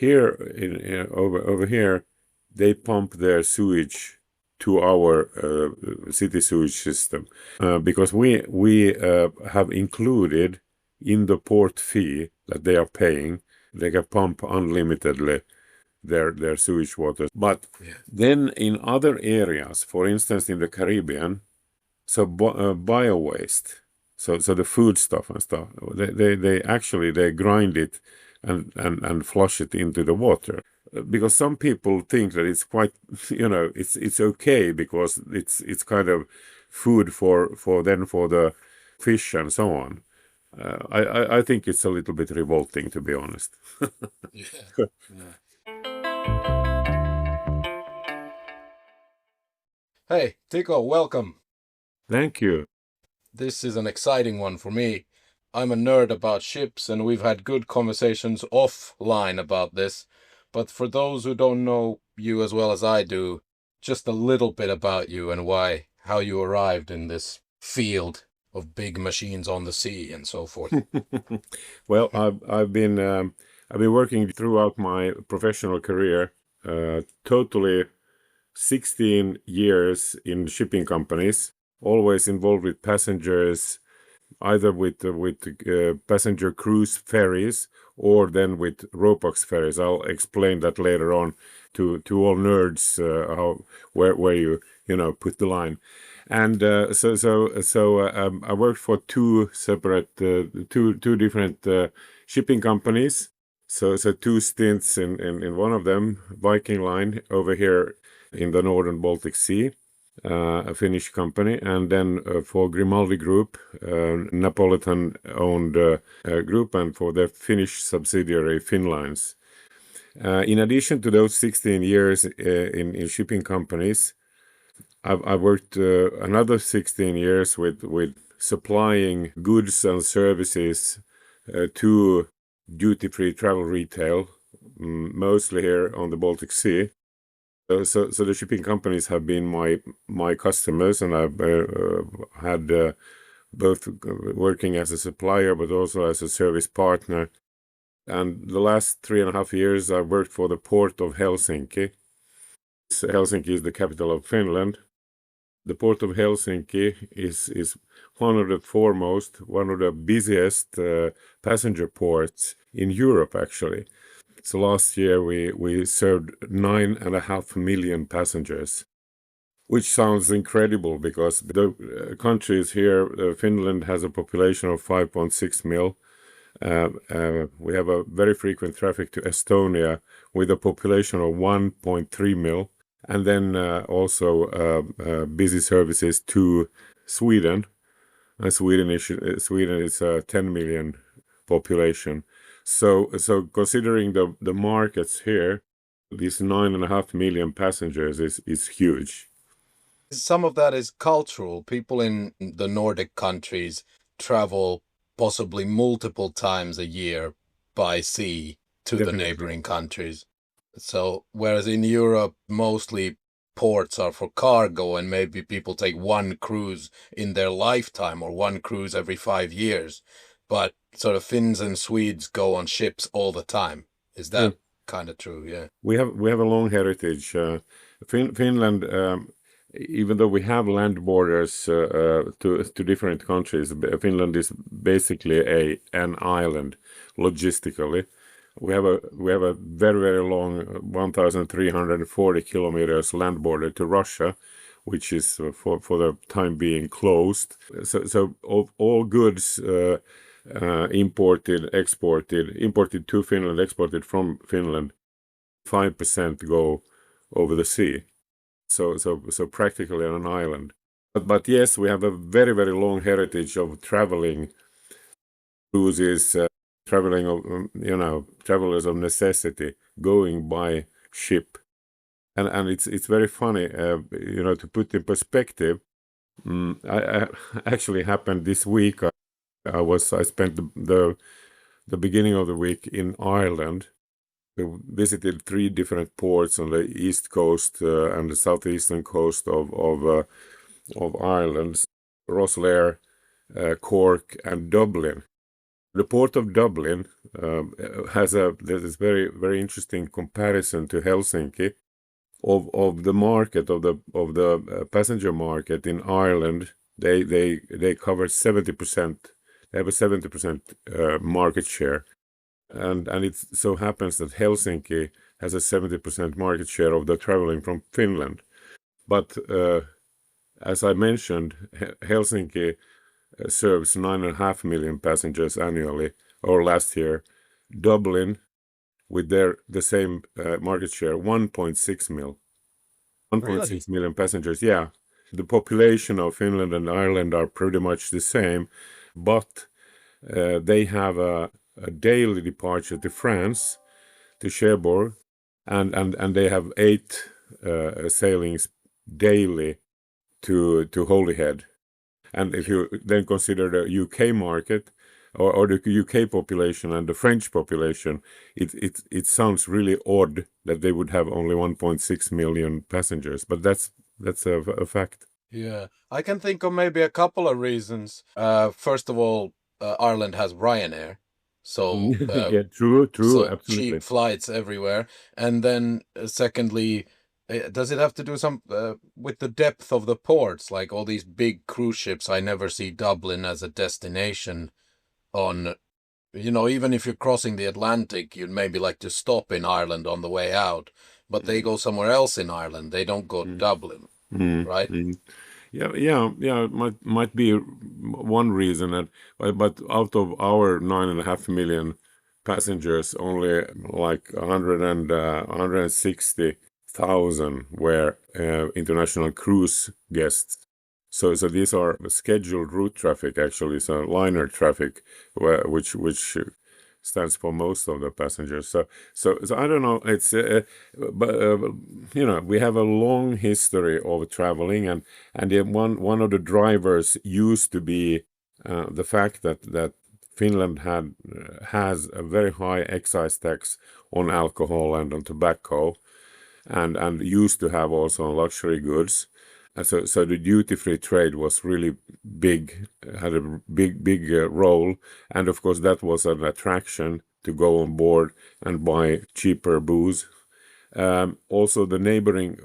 here over here, they pump their sewage to our city sewage system because we have included in the port fee that they are paying. They can pump unlimitedly their sewage water. But then in other areas, for instance in the Caribbean, so bio waste, so the food stuff and stuff, they actually they grind it and flush it into the water. Because some people think that it's quite, it's okay because it's kind of food for the fish and so on. I think it's a little bit revolting, to be honest. Yeah. Hey, Tico, welcome. Thank you. This is an exciting one for me. I'm a nerd about ships, and we've had good conversations offline about this. But for those who don't know you as well as I do, just a little bit about you and how you arrived in this field of big machines on the sea and so forth. Well, I've been working throughout my professional career, totally 16 years in shipping companies, always involved with passengers, either with passenger cruise ferries or then with Ropax ferries. I'll explain that later on to all nerds how where you put the line. And I worked for two separate two different shipping companies. So two stints in one of them, Viking Line over here in the northern Baltic Sea, a Finnish company, and then for Grimaldi Group, Napolitan-owned group, and for their Finnish subsidiary Finnlines. In addition to those 16 years in shipping companies, I've worked another 16 years with supplying goods and services to duty-free travel retail, mostly here on the Baltic Sea. So the shipping companies have been my customers, and I've had both working as a supplier but also as a service partner. And the last 3.5 years, I've worked for the port of Helsinki. Helsinki is the capital of Finland. The port of Helsinki is one of the busiest passenger ports in Europe, actually. So last year we served 9.5 million passengers, which sounds incredible because the country is here. Finland has a population of 5.6 mil. We have a very frequent traffic to Estonia with a population of 1.3 mil. And then also busy services to Sweden. Sweden is a 10 million population. So considering the markets here, these 9.5 million passengers is huge. Some of that is cultural. People in the Nordic countries travel possibly multiple times a year by sea to the Definitely. neighboring countries. So, whereas in Europe, mostly ports are for cargo, and maybe people take one cruise in their lifetime or one cruise every 5 years. But sort of Finns and Swedes go on ships all the time. Is Yeah. that kind of true? Yeah. We have a long heritage. Finland, even though we have land borders to different countries, Finland is basically an island logistically. We have a very long 1,340 kilometers land border to Russia, which is for the time being closed. So all goods imported to Finland, exported from Finland, 5% go over the sea. So practically on an island. But yes, we have a very long heritage of traveling cruises. Traveling of travelers of necessity going by ship, and it's very funny to put in perspective. I actually happened this week. I spent the beginning of the week in Ireland. We visited 3 different ports on the east coast and the southeastern coast of Ireland: Rosslare, Cork, and Dublin. The port of Dublin has this very interesting comparison to Helsinki of the market of the passenger market in Ireland. They cover 70%. They have a 70% market share, and it so happens that Helsinki has a 70% market share of the traveling from Finland. But as I mentioned, Helsinki serves 9.5 million passengers annually, or last year. Dublin, with the same market share, 1.6 mil. Really? 1.6 million passengers, yeah. The population of Finland and Ireland are pretty much the same, but they have a daily departure to France, to Cherbourg, and they have 8 sailings daily to Holyhead. And if you then consider the UK market, or the UK population and the French population, it sounds really odd that they would have only 1.6 million passengers, but that's a fact. Yeah, I can think of maybe a couple of reasons. First of all, Ireland has Ryanair, so Yeah, true, cheap absolutely. flights everywhere. And then, secondly, does it have to do some with the depth of the ports? Like all these big cruise ships, I never see Dublin as a destination on. Even if you're crossing the Atlantic, you'd maybe like to stop in Ireland on the way out, but they Mm, go somewhere else in Ireland. They don't go to mm, Dublin, right? mm. Yeah. It might be one reason that, but out of our 9.5 million passengers, only like 160,000 were international cruise guests. So these are scheduled route traffic actually, so liner traffic, which stands for most of the passengers. So I don't know. But we have a long history of traveling, and one of the drivers used to be the fact that Finland has a very high excise tax on alcohol and on tobacco, and used to have also luxury goods. So the duty-free trade was really big, had a big role, and of course that was an attraction to go on board and buy cheaper booze. Also, the neighboring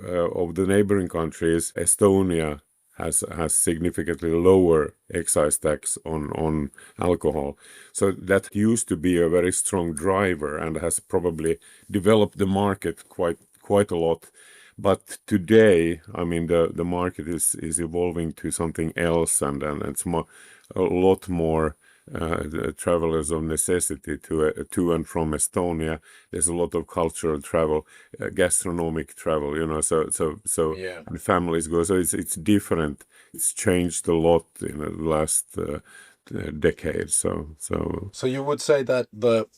countries, Estonia has significantly lower excise tax on alcohol. So that used to be a very strong driver and has probably developed the market quite a lot. But today, I mean, the market is evolving to something else, and it's a lot more the travelers of necessity to and from Estonia. There's a lot of cultural travel, gastronomic travel, so Yeah. the families go. So it's different. It's changed a lot in the last decade. So So you would say that the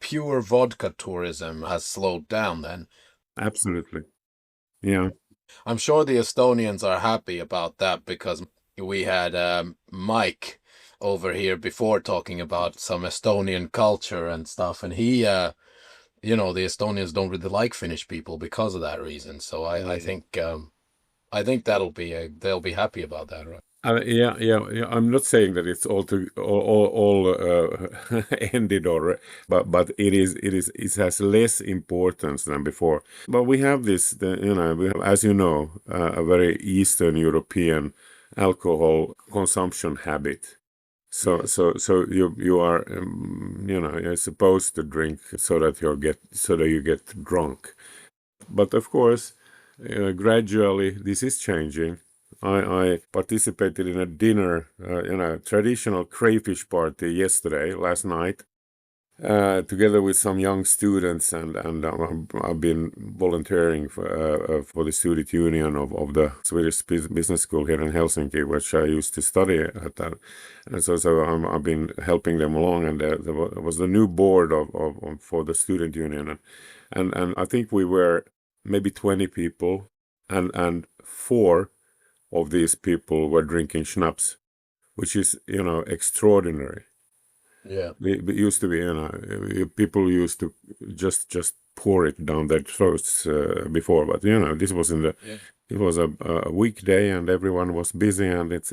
pure vodka tourism has slowed down then? absolutely, yeah. I'm sure the Estonians are happy about that because we had Mike over here before talking about some Estonian culture and stuff, and the Estonians don't really like Finnish people because of that reason. So I think they'll be happy about that, right? Yeah. I'm not saying that it's all ended already, but it has less importance than before. But we have we have, as you know, a very Eastern European alcohol consumption habit. So Yes. so you are you're supposed to drink so that you get drunk. But of course, gradually this is changing. I participated in a dinner, traditional crayfish party last night, together with some young students, and I've been volunteering for the student union of the Swedish Business School here in Helsinki, which I used to study at that. And so I've been helping them along, and there was the new board for the student union, and I think we were maybe 20 people, and 4 of these people were drinking schnapps, which is extraordinary. Yeah. It used to be, people used to just pour it down their throats before, but this was in the Yeah. It was a weekday, and everyone was busy, and it's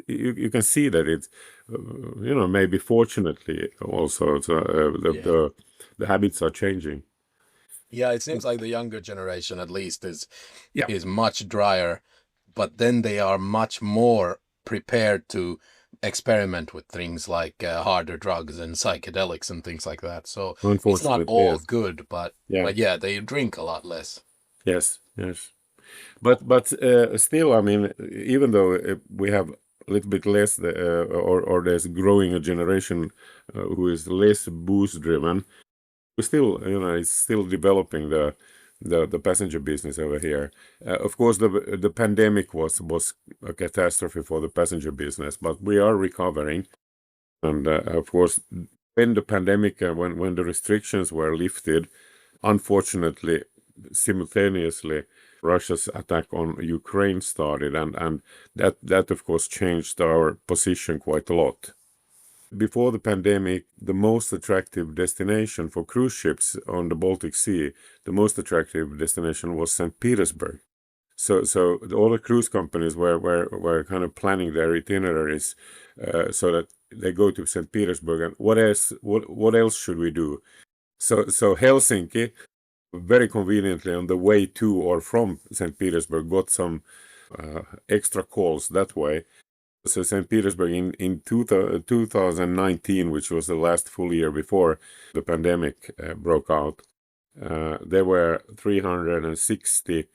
you can see that it's maybe fortunately also Yeah. the habits are changing. Yeah, it seems like the younger generation at least Yeah, is much drier, but then they are much more prepared to experiment with things like harder drugs and psychedelics and things like that. So it's not unfortunately, all yes. good, Yeah, but yeah, they drink a lot less. yes. But still, I mean, even though we have a little bit less, or there's growing a generation who is less booze driven, we still, it's still developing the passenger business over here. Of course, the pandemic was a catastrophe for the passenger business, but we are recovering. And of course, when the pandemic, when the restrictions were lifted, unfortunately, simultaneously, Russia's attack on Ukraine started, and that of course changed our position quite a lot. Before the pandemic, the most attractive destination for cruise ships on the Baltic Sea, the most attractive destination was St. Petersburg. So all the cruise companies were kind of planning their itineraries so that they go to St. Petersburg. And what else should we do? So Helsinki, very conveniently on the way to or from St. Petersburg, got some extra calls that way. So St. Petersburg in 2019, which was the last full year before the pandemic broke out, there were 360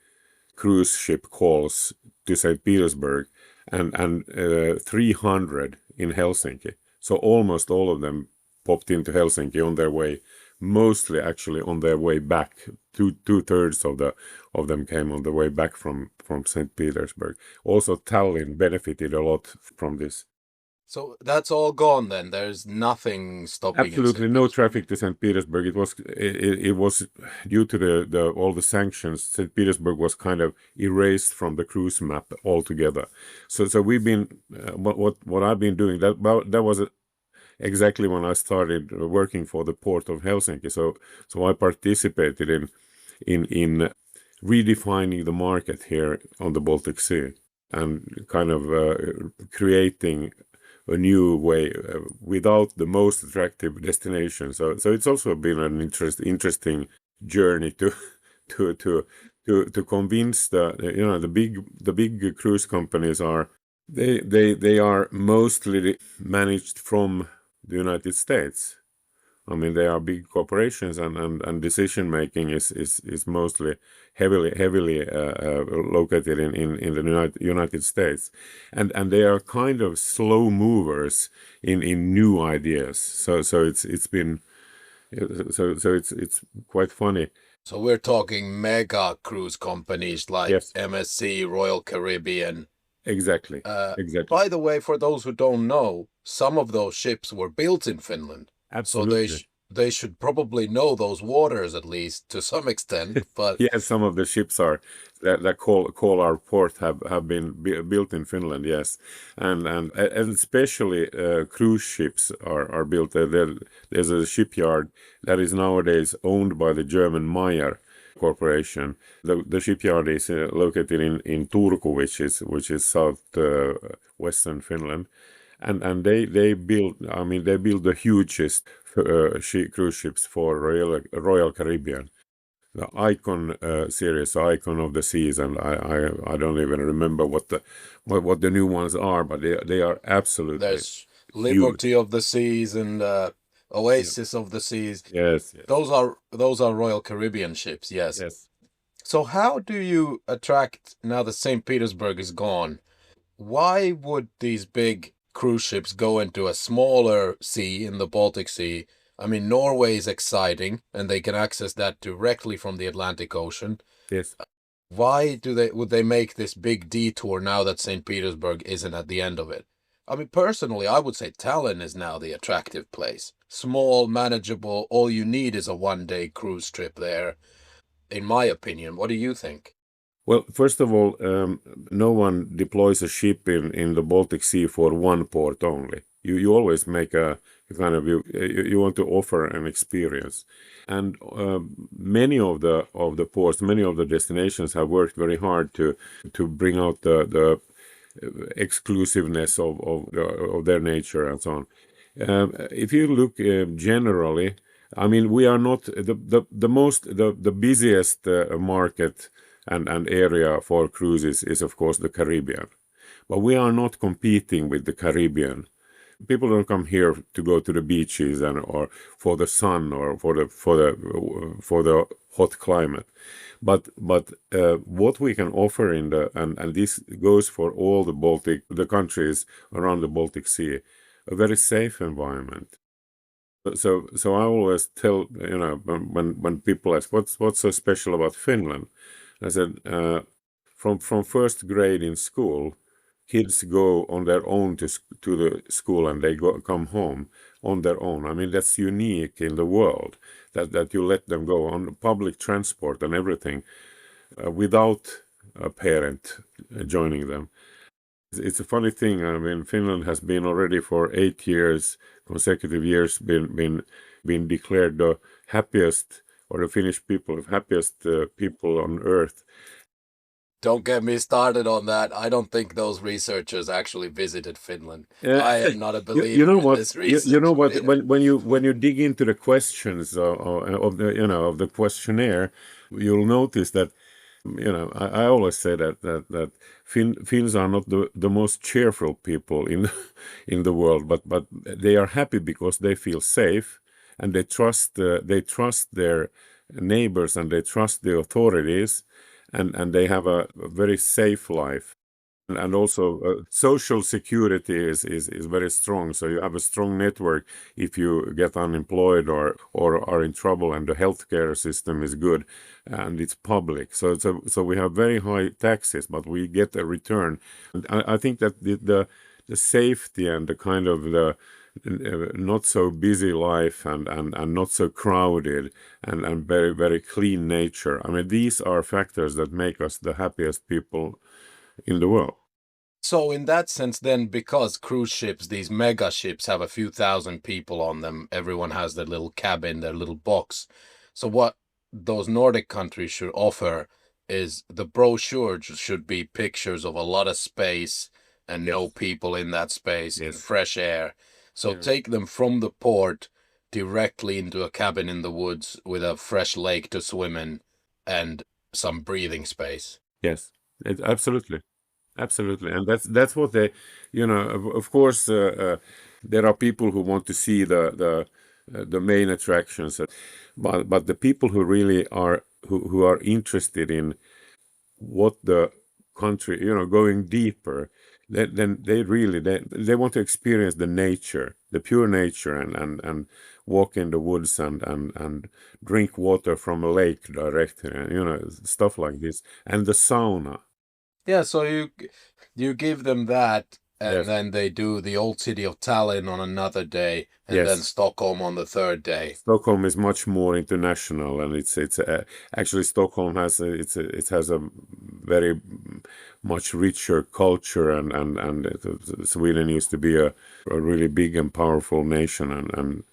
cruise ship calls to St. Petersburg and 300 in Helsinki. So almost all of them popped into Helsinki on their way, mostly actually on their way back. Two-thirds of them came on the way back from St. Petersburg. Also, Tallinn benefited a lot from this. So that's all gone then. There's nothing stopping in Absolutely St. no Petersburg. traffic to St. Petersburg. It was due to the all the sanctions. St. Petersburg was kind of erased from the cruise map altogether. So we've been what I've been doing that was exactly when I started working for the port of Helsinki. So I participated in redefining the market here on the Baltic Sea and kind of creating a new way without the most attractive destination. So it's also been an interesting journey to to to to convince the big cruise companies are they are mostly managed from the United States. I mean, they are big corporations, and decision making is mostly heavily located in the United States, and they are kind of slow movers in new ideas. So it's been so it's quite funny. So we're talking mega cruise companies like Yes, MSC, Royal Caribbean. exactly, Uh, exactly, by the way, for those who don't know, some of those ships were built in Finland, so absolutely. they should probably know those waters at least to some extent. But Yes, some of the ships are that call our port have been built in Finland. Yes, and especially cruise ships are built there. There's a shipyard that is nowadays owned by the German Meyer corporation. The shipyard is located in Turku, which is south western Finland, and they build. I mean, they build the hugest cruise ships for Royal Caribbean, the Icon series, Icon of the Seas, and I don't even remember what the new ones are, but they are absolutely there's huge. Liberty of the Seas and Yeah. Oasis of the Seas. Yes, Those are Royal Caribbean ships, yes. yes. So how do you attract now that St. Petersburg is gone? Why would these big cruise ships go into a smaller sea in the Baltic Sea? I mean, Norway is exciting and they can access that directly from the Atlantic Ocean. Yes. Why would they make this big detour now that St. Petersburg isn't at the end of it? I mean, personally, I would say Tallinn is now the attractive place. Small, manageable, all you need is a 1 day cruise trip there, in my opinion. What do you think? Well, first of all, no one deploys a ship in the Baltic Sea for one port only. You always make a kind of you want to offer an experience. And many of the ports, many of the destinations have worked very hard to bring out the exclusiveness of their nature and so on. If you look generally, I mean, we are not the busiest market and area for cruises is of course the Caribbean, but we are not competing with the Caribbean. People don't come here to go to the beaches and or for the sun or for the hot climate, but what we can offer in the and this goes for all the countries around the Baltic Sea, a very safe environment. So I always tell, when people ask what's so special about Finland, I said from first grade in school, kids go on their own to the school and they come home on their own. I mean, that's unique in the world that you let them go on public transport and everything without a parent joining them. It's a funny thing. I mean, Finland has been already for 8 years, consecutive years, been declared the happiest, or the Finnish people, happiest people on earth. Don't get me started on that. I don't think those researchers actually visited Finland. Uh, I am not a you believer know in what? this You know research. what? When you dig into the questions of the of the questionnaire, you'll notice that I always say that Finns are not the most cheerful people in the world, but they are happy because they feel safe and they trust their neighbors and they trust the authorities, and they have a very safe life. And also social security is very strong, so you have a strong network if you get unemployed or are in trouble, and the healthcare system is good and it's public, so we have very high taxes, but we get a return. And I think that the safety and the kind of the not so busy life and not so crowded and very very clean nature, I mean, these are factors that make us the happiest people in the world. So in that sense, then, because cruise ships, these mega ships, have a few thousand people on them, everyone has their little cabin, their little box. So what those Nordic countries should offer is the brochure should be pictures of a lot of space and no Yes. people in that space and Yes. fresh air. So Yeah. take them from the port directly into a cabin in the woods with a fresh lake to swim in and some breathing space. Yes. Absolutely. Absolutely. And that's what they, of course, there are people who want to see the main attractions, but the people who really are who are interested in what the country, going deeper, then they really they want to experience the nature, the pure nature, and walk in the woods and drink water from a lake directly, and stuff like this, and the sauna. Yeah, so you give them that, and Yes. then they do the old city of Tallinn on another day, and then Yes. Stockholm on the third day. Stockholm is much more international, and it's actually Stockholm has it has a very much richer culture, and Sweden used to be a really big and powerful nation, and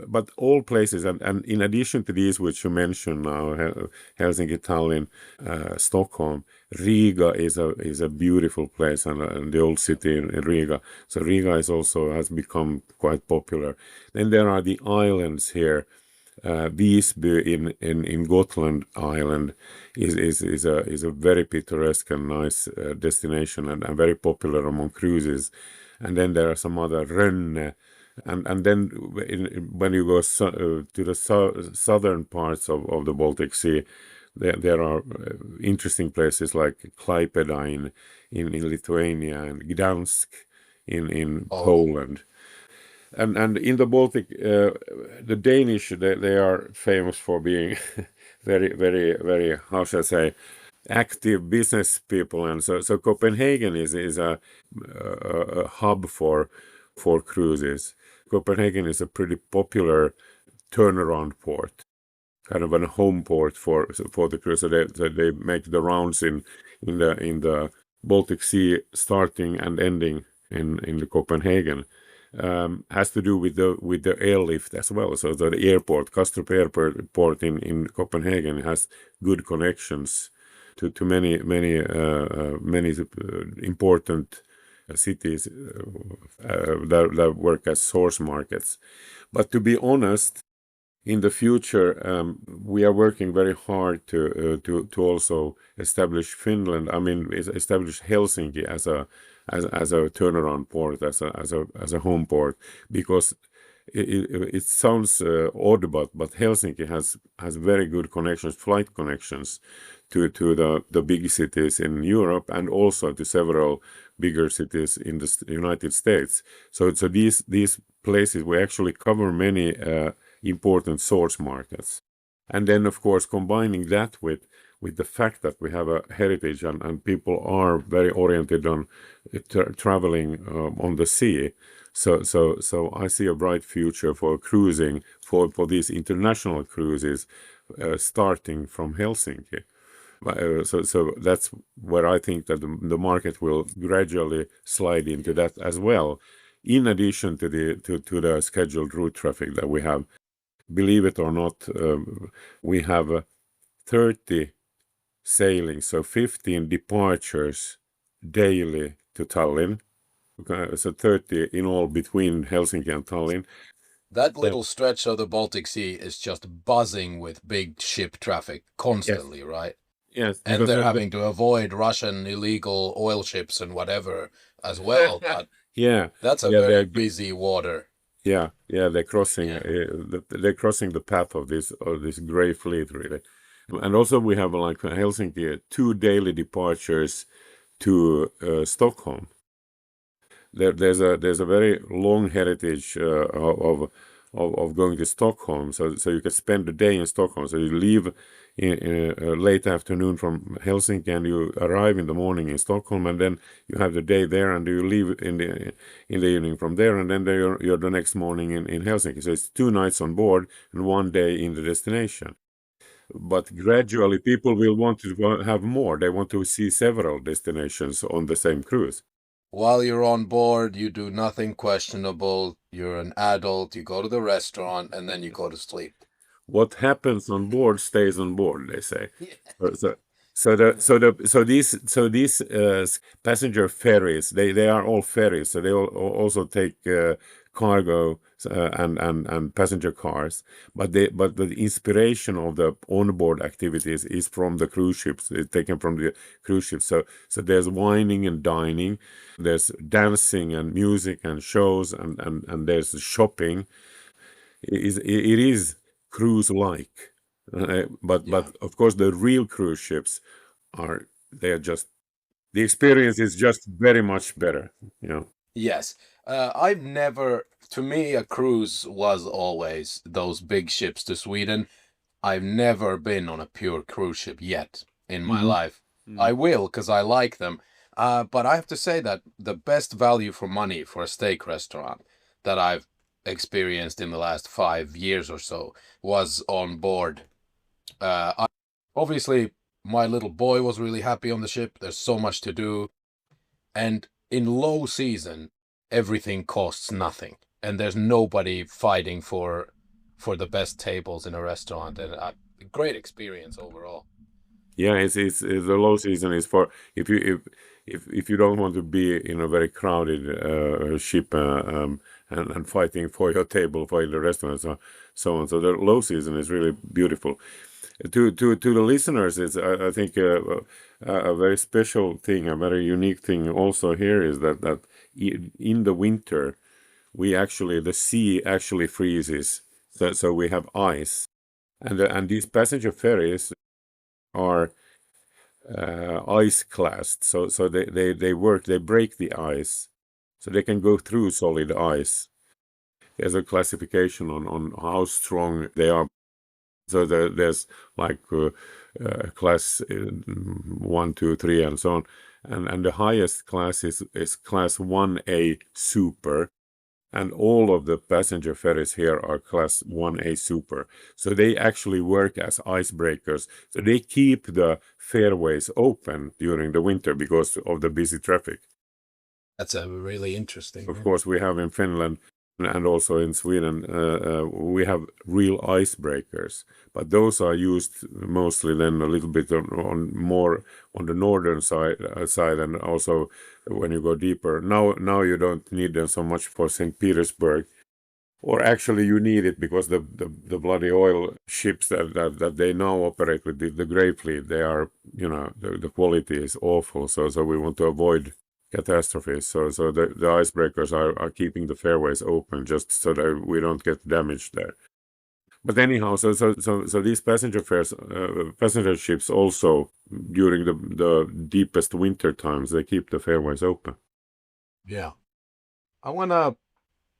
but all places, and in addition to these which you mentioned now, Helsinki, Tallinn, Stockholm, Riga is a beautiful place, and the old city in Riga. So Riga is also has become quite popular. Then there are the islands here. Visby in Gotland Island is a very picturesque and nice destination, and very popular among cruises. And then there are some other Rönne, and then when you go to the southern parts of the Baltic Sea, there are interesting places like Klaipeda in Lithuania and Gdansk in Oh, Poland. And in the Baltic, the Danish, they are famous for being very, very, very, how should I say, active business people, and so Copenhagen is a hub for cruises. Copenhagen is a pretty popular turnaround port, kind of a home port for the cruise. So they make the rounds in the Baltic Sea, starting and ending in the Copenhagen. has to do with the airlift as well. So the airport, Kastrup Airport in Copenhagen, has good connections to many important cities that work as source markets. But to be honest, in the future, we are working very hard to also establish Finland. I mean, establish Helsinki as a turnaround port, as a home port, because it sounds odd, but Helsinki has very good connections, flight connections to the big cities in Europe and also to several bigger cities in the United States. So these places we actually cover many important source markets, and then of course combining that with the fact that we have a heritage and people are very oriented on traveling on the sea. So I see a bright future for cruising for these international cruises starting from Helsinki. So that's where I think that the market will gradually slide into that as well. In addition to the scheduled route traffic that we have, believe it or not, we have 30 sailings, so 15 departures daily to Tallinn. So 30 in all between Helsinki and Tallinn. That little stretch of the Baltic Sea is just buzzing with big ship traffic constantly, Yes, right? yes, And because they're having to avoid Russian illegal oil ships and whatever as well. But yeah, that's a yeah, very busy water. yeah, Yeah. they're crossing the path of this gray fleet really. And also we have like Helsinki 2 daily departures to Stockholm. There's a very long heritage of going to Stockholm. So you can spend a day in Stockholm. So you leave in late afternoon from Helsinki and you arrive in the morning in Stockholm, and then you have the day there, and you leave in the evening from there, and then you're the next morning in Helsinki. So it's 2 nights on board and 1 day in the destination. But gradually, people will want to have more. They want to see several destinations on the same cruise. While you're on board, you do nothing questionable. You're an adult. You go to the restaurant and then you go to sleep. What happens on board stays on board, they say. Yeah. So these passenger ferries, they are all ferries, so they also take cargo and passenger cars, but the inspiration of the onboard activities is from the cruise ships. It's taken from the cruise ships. So there's wining and dining, there's dancing and music and shows, and there's shopping. It is cruise like, but of course the real cruise ships they're just, the experience is just very much better, you know. Yes. I've never, to me, a cruise was always those big ships to Sweden. I've never been on a pure cruise ship yet in my Mhm. life. I will because I like them. But I have to say that the best value for money for a steak restaurant that I've experienced in the last 5 years or so was on board. Obviously, my little boy was really happy on the ship. There's so much to do. And in low season, everything costs nothing. And there's nobody fighting for the best tables in a restaurant. And great experience overall. Yeah, it's the low season is for if you don't want to be in a very crowded ship and fighting for your table for the restaurant, so on. So the low season is really beautiful. To the listeners, it's I think a very special thing, a very unique thing also here is that in the winter the sea actually freezes, so we have ice, and these passenger ferries are ice classed, so they break the ice, so they can go through solid ice. There's a classification on how strong they are. So there's like class 1, 2, 3, and so on, and the highest class is class 1A super, and all of the passenger ferries here are class 1A super. So they actually work as icebreakers. So they keep the fairways open during the winter because of the busy traffic. That's a really interesting. Of Yeah. course, we have in Finland and also in Sweden, we have real icebreakers, but those are used mostly then a little bit on more on the northern side, and also when you go deeper. Now you don't need them so much for St. Petersburg, or actually you need it because the bloody oil ships that they now operate with the gray fleet, they are, the quality is awful. So we want to avoid catastrophes. So the icebreakers are keeping the fairways open just so that we don't get damaged there. But anyhow, so these passenger ships also during the deepest winter times, they keep the fairways open. Yeah. I want to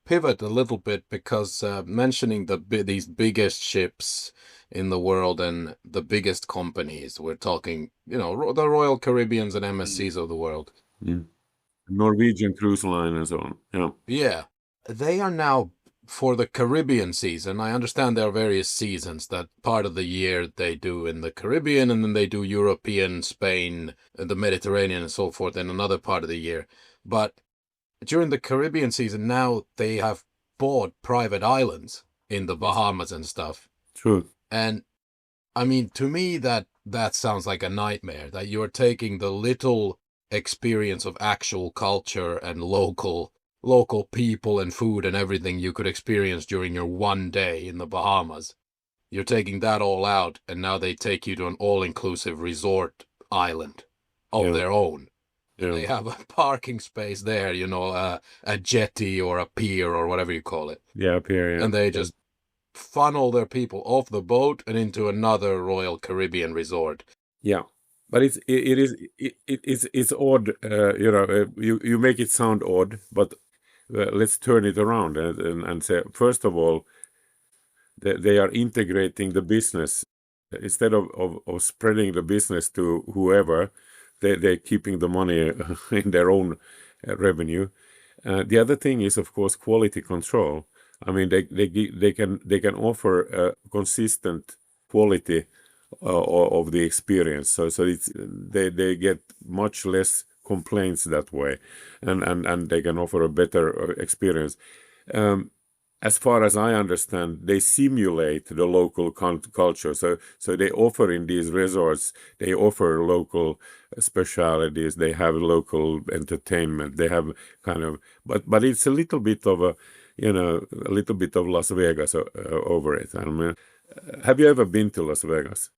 pivot a little bit because mentioning these biggest ships in the world and the biggest companies, we're talking, the Royal Caribbeans and MSCs of the world. Mm. Norwegian Cruise Line and so on. Yeah. Yeah, they are now for the Caribbean season. I understand there are various seasons that part of the year they do in the Caribbean, and then they do European, Spain, the Mediterranean, and so forth in another part of the year. But during the Caribbean season, now they have bought private islands in the Bahamas and stuff. True. And I mean, to me, that sounds like a nightmare. That you're taking the little experience of actual culture and local people and food and everything you could experience during your one day in the Bahamas. You're taking that all out, and now they take you to an all-inclusive resort island of Yeah. their own. Yeah. They have a parking space there, a jetty or a pier or whatever you call it. Yeah, pier, yeah. And they just funnel their people off the boat and into another Royal Caribbean resort. Yeah, but it's odd. You make it sound odd, but let's turn it around and say, first of all, they are integrating the business instead of spreading the business to whoever. They're keeping the money in their own revenue. The other thing is, of course, quality control. I mean, they can offer consistent quality of the experience. So they get much less complaints that way, and they can offer a better experience. As far as I understand, they simulate the local culture. So they offer in these resorts, they offer local specialities. They have local entertainment. They have kind of, but it's a little bit of a little bit of Las Vegas over it. I mean, have you ever been to Las Vegas?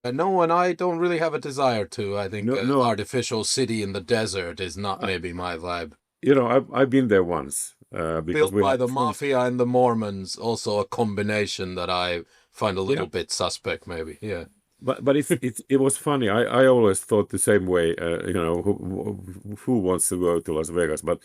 No, and I don't really have a desire to. I think No. artificial city in the desert is not maybe my vibe. I've been there once because Built we by have the friends. mafia and the Mormons, also a combination that I find a Yeah, little bit suspect, maybe. Yeah. but it was funny. I always thought the same way. Who wants to go to Las Vegas? But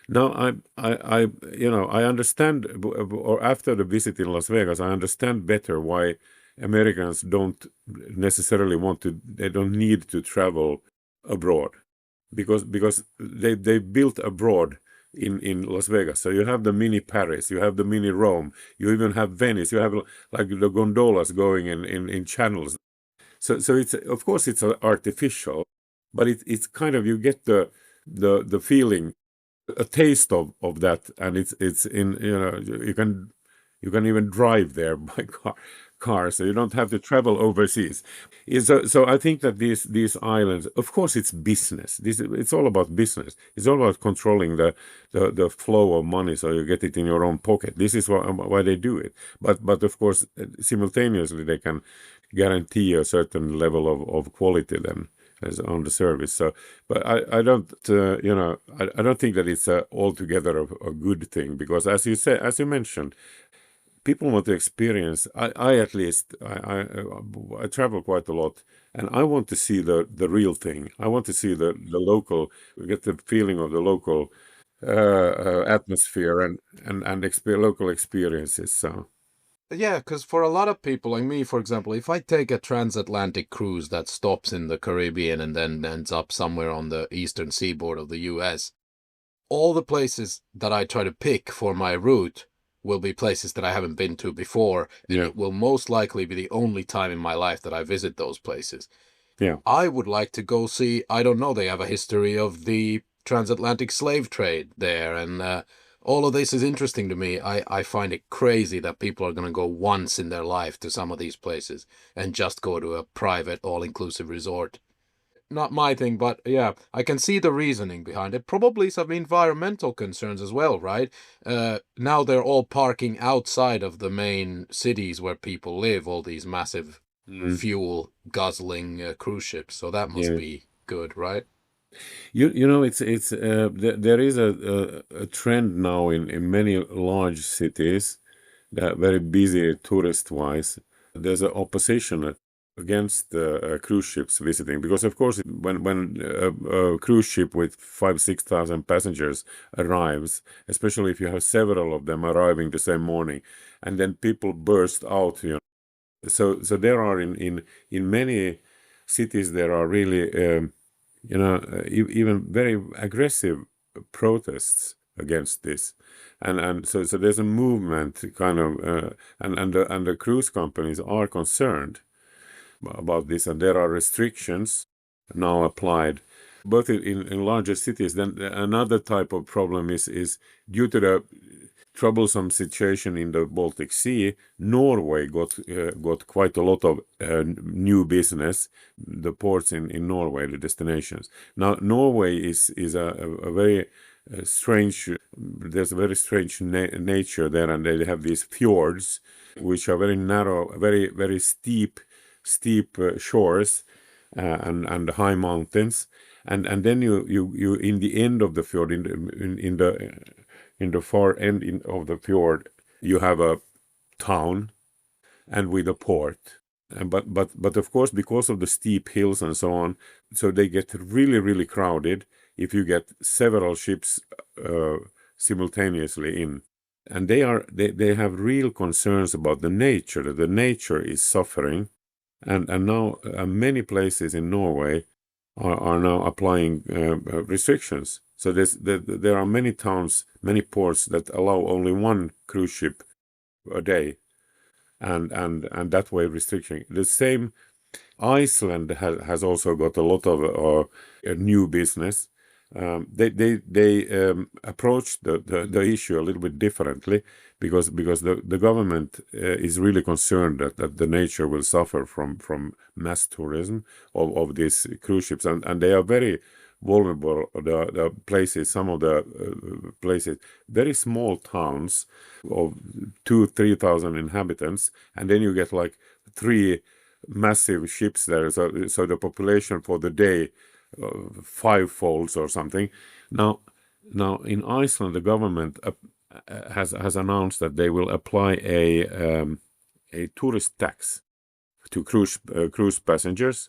now I understand, or after the visit in Las Vegas, I understand better why Americans don't necessarily want to. They don't need to travel abroad because they built abroad in Las Vegas. So you have the mini Paris, you have the mini Rome, you even have Venice, you have like the gondolas going in channels. So it's, of course, it's artificial, but it's kind of, you get the feeling, a taste of that, and it's in, you can even drive there by car, so you don't have to travel overseas. So I think that these islands, of course, it's business. It's all about business. It's all about controlling the flow of money, so you get it in your own pocket. This is why they do it. But of course, simultaneously they can guarantee a certain level of quality then as on the service. So, but I don't, I don't think that it's altogether a good thing, because as you mentioned, people want to experience. I at least, I travel quite a lot, and I want to see the real thing. I want to see the local, get the feeling of the local atmosphere and local experiences. So Yeah, because for a lot of people, like me, for example, if I take a transatlantic cruise that stops in the Caribbean and then ends up somewhere on the eastern seaboard of the US, all the places that I try to pick for my route will be places that I haven't been to before, and yeah, it will most likely be the only time in my life that I visit those places. yeah, I would like to go see, I don't know, they have a history of the transatlantic slave trade there, and all of this is interesting to me. I find it crazy that people are going to go once in their life to some of these places and just go to a private, all-inclusive resort. Not my thing, but yeah, I can see the reasoning behind it. Probably some environmental concerns as well, right? Now they're all parking outside of the main cities where people live, all these massive Mm, fuel guzzling cruise ships. So that must yeah. be good, right? You know, it's there is a trend now in many large cities that very busy tourist wise. There's an opposition against cruise ships visiting because of course when a cruise ship with 5,000 to 6,000 passengers arrives, especially if you have several of them arriving the same morning, and then people burst out, you know. So there are in many cities there are really even very aggressive protests against this, and so there's a movement kind of, and the cruise companies are concerned about this, and there are restrictions now applied both in larger cities. Then another type of problem is due to the troublesome situation in the Baltic Sea. Norway got quite a lot of new business. The ports in Norway, the destinations. Now Norway is a very strange. There's a very strange nature there, and they have these fjords, which are very narrow, very steep shores, and high mountains, and then you in the end of the fjord, in the far end of the fjord, you have a town and with a port. And but of course, because of the steep hills and so on, so they get really crowded if you get several ships uh, simultaneously in. And they have real concerns about the nature, that the nature is suffering. And now many places in Norway are now applying restrictions. So there are many towns, many ports that allow only one cruise ship a day, and that way restricting. The same, Iceland has also got a lot of new business. They approach the issue a little bit differently because the government is really concerned that the nature will suffer from mass tourism of these cruise ships, and they are very vulnerable. The places, some of the places, very small towns of 2,000 to 3,000 inhabitants, and then you get like three massive ships there, so the population for the day fivefolds or something. Now in Iceland, the government has announced that they will apply a tourist tax to cruise passengers.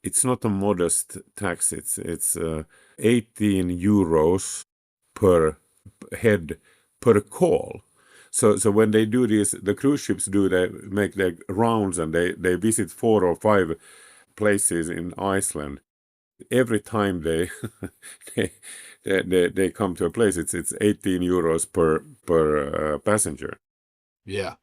It's not a modest tax. It's 18 euros per head per call. So when they do this, the cruise ships they make their rounds, and they visit 4 or 5 places in Iceland. Every time they they, they come to a place, it's 18 euros per passenger. Yeah.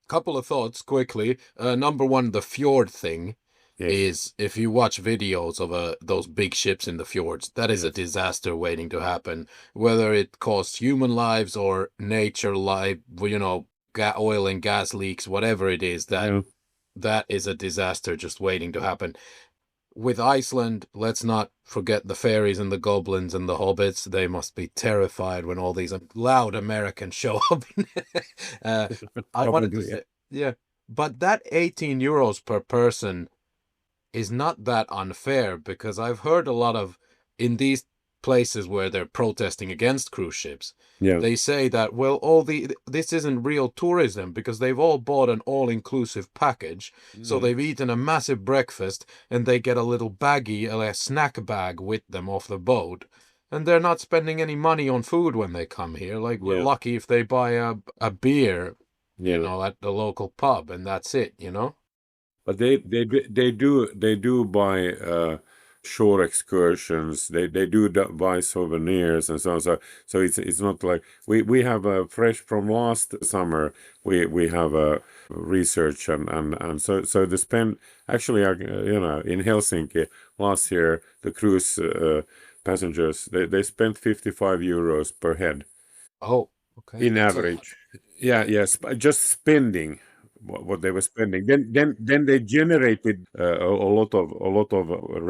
Couple of thoughts quickly. Number one, the fjord thing Yes. is, if you watch videos of those big ships in the fjords, that is a disaster waiting to happen. Whether it costs human lives or nature life, oil and gas leaks, whatever it is, Yeah. that is a disaster just waiting to happen. With Iceland, let's not forget the fairies and the goblins and the hobbits. They must be terrified when all these loud Americans show up. uh, I wanted to Probably. Yeah. say, yeah, but that 18 euros per person is not that unfair, because I've heard a lot of, in these places where they're protesting against cruise ships, Yeah. they say that, well, this isn't real tourism because they've all bought an all-inclusive package, so Mm. they've eaten a massive breakfast and they get a little baggie, a snack bag with them off the boat. And they're not spending any money on food when they come here. Like, we're Yeah. lucky if they buy a beer, Yeah. at the local pub, and that's it. But they do buy shore excursions. They do buy souvenirs and so on. So it's not like we have fresh from last summer. We have a research, and so the spend actually in Helsinki last year, the cruise passengers. They spent 55 euros per head Oh, okay, in that's a lot. average. Yeah, yes, just spending what they were spending. Then they generated a lot of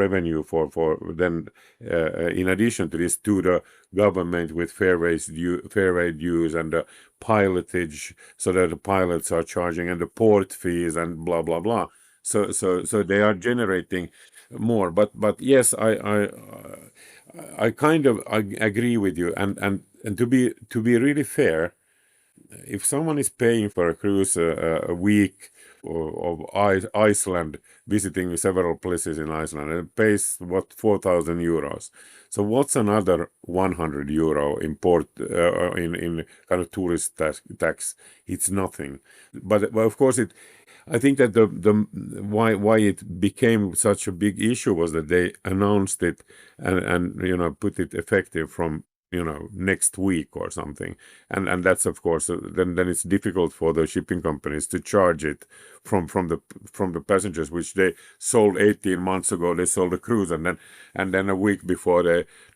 revenue for then in addition to this to the government with fairway dues and the pilotage, so that the pilots are charging and the port fees and blah blah blah. So they are generating more. But yes, I kind of I agree with you, and to be really fair, if someone is paying for a cruise a week of Iceland, visiting several places in Iceland, and it pays what 4,000 euros. So what's another 100 euro import in kind of tourist tax? It's nothing. But of course it. I think that the why it became such a big issue was that they announced it and put it effective from next week or something, and that's of course then it's difficult for the shipping companies to charge it from the passengers, which they sold 18 months ago. They sold a cruise, and then a week before